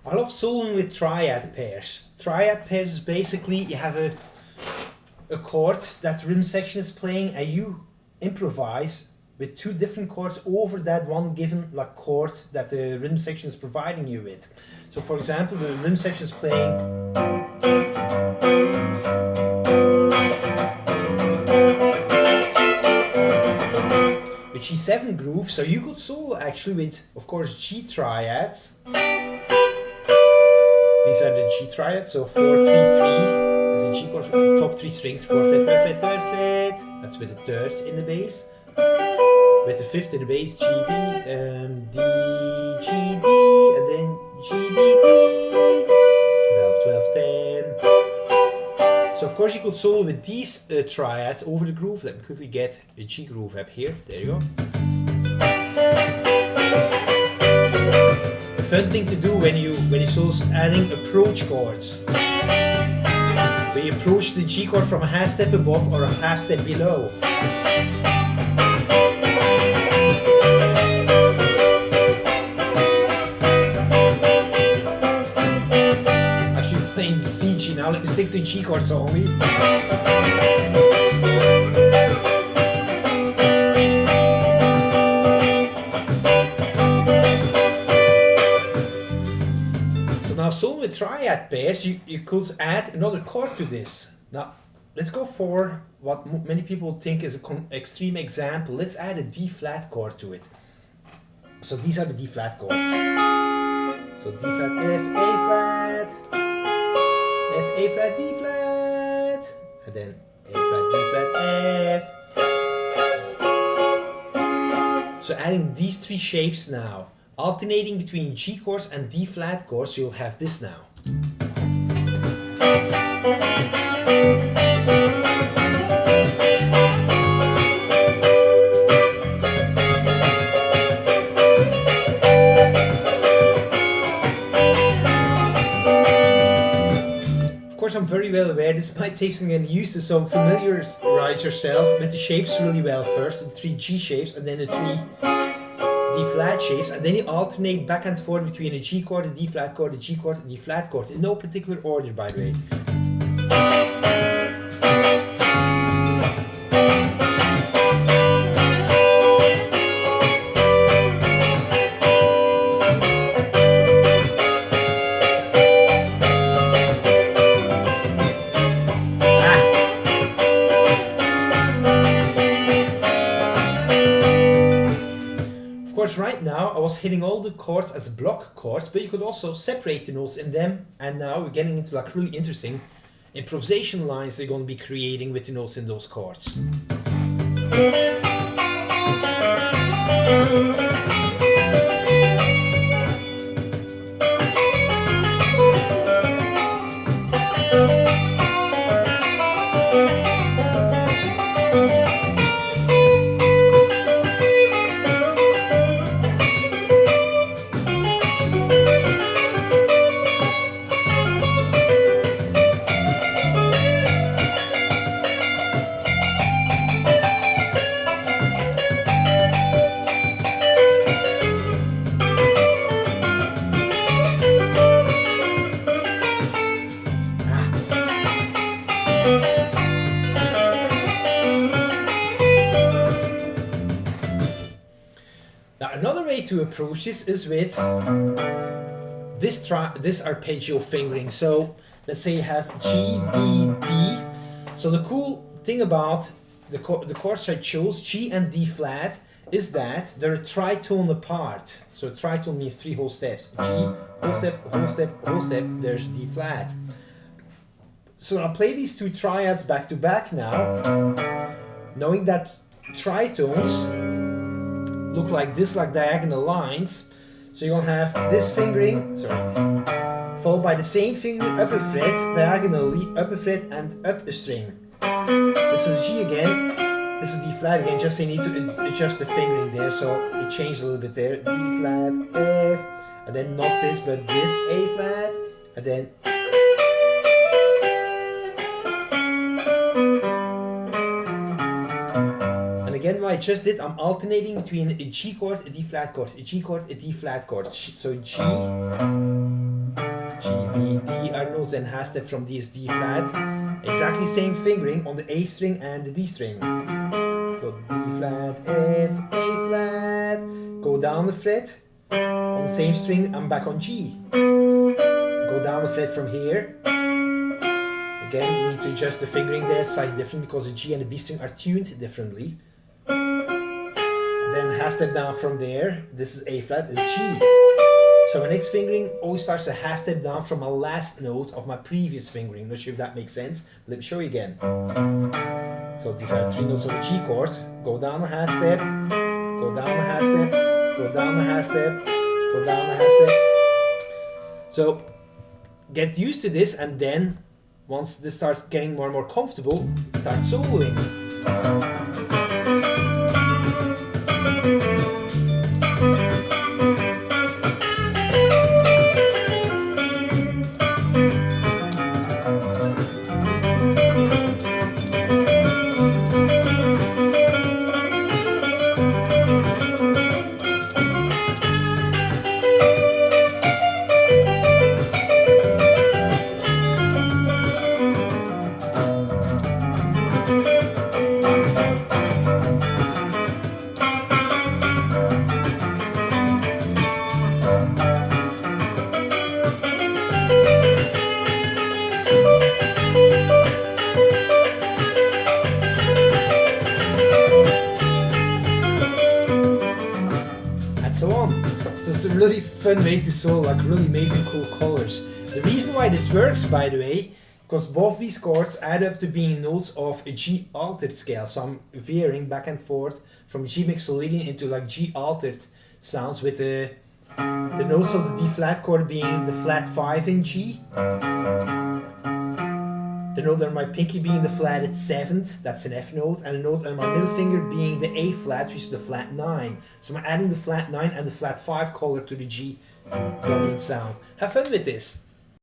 I love soloing with triad pairs. Triad pairs is basically you have a chord that the rhythm section is playing and you improvise with two different chords over that one given like chord that the rhythm section is providing you with. So for example, the rhythm section is playing a G7 groove, so you could solo actually with, of course, G triads. These are the G triads, so 4, 3, 3 is a G chord, top 3 strings, 4 fret, 3rd fret, 3rd fret. That's with the 3rd in the bass. With the 5th in the bass, G, B, D, G, B, and then G, B, D, 12, 12, 10. So of course you could solo with these triads over the groove. Let me quickly get a G groove up here. There you go. A fun thing to do when you solo is adding approach chords. Where you approach the G chord from a half step above or a half step below. Playing C G now, let me stick to G chords only. So now solo with triad pairs, you could add another chord to this. Now let's go for what many people think is an extreme example. Let's add a D flat chord to it. So these are the D flat chords. So D flat, F, A flat. F, A flat, B flat, and then A flat, D flat, F. So adding these three shapes now, alternating between G chords and D flat chords, you'll have this now. I'm very well aware this might take some getting used to, so familiarize yourself with the shapes really well first, the 3 G shapes and then the 3 D flat shapes, and then you alternate back and forth between a G chord, a D flat chord, a G chord, a D flat chord, in no particular order by the way. Right now I was hitting all the chords as block chords, but you could also separate the notes in them, and now we're getting into like really interesting improvisation lines they're going to be creating with the notes in those chords. To approach this is with this arpeggio fingering. So let's say you have G, B, D. So the cool thing about the chords I chose, G and D flat, is that they're a tritone apart. So a tritone means 3 whole steps. G, whole step, whole step, whole step, there's D flat. So I'll play these 2 triads back to back now, knowing that tritones look like this, like diagonal lines. So you're gonna have this fingering, followed by the same fingering up a fret, diagonally up a fret and up a string. This is G again, this is D flat again, just you need to adjust the fingering there, so it changed a little bit there. D flat, F, and then not this, but this A flat, and then again, what I just did, I'm alternating between a G chord, a D flat chord, a G chord, a D flat chord. So G, notes and half step from D is D flat. Exactly same fingering on the A string and the D string. So D flat, F, A flat, go down the fret. On the same string, I'm back on G. Go down the fret from here. Again, you need to adjust the fingering there slightly different because the G and the B string are tuned differently. And then half step down from there. This is A flat, is G. So my next fingering always starts a half step down from my last note of my previous fingering. Not sure if that makes sense. Let me show you again. So these are 3 notes of the G chord. Go down a half step, go down a half step, go down a half step, go down a half step. So get used to this, and then once this starts getting more and more comfortable, start soloing. So on. So it's a really fun way to solo, like really amazing cool colors. The reason why this works, by the way, because both these chords add up to being notes of a G altered scale. So I'm veering back and forth from G mixolydian into like G altered sounds, with the notes of the D flat chord being the flat 5 in G. The note on my pinky being the flatted 7th, that's an F note, and the note on my middle finger being the A flat, which is the flat 9. So I'm adding the flat 9 and the flat 5 color to the G dominant sound. Have fun with this!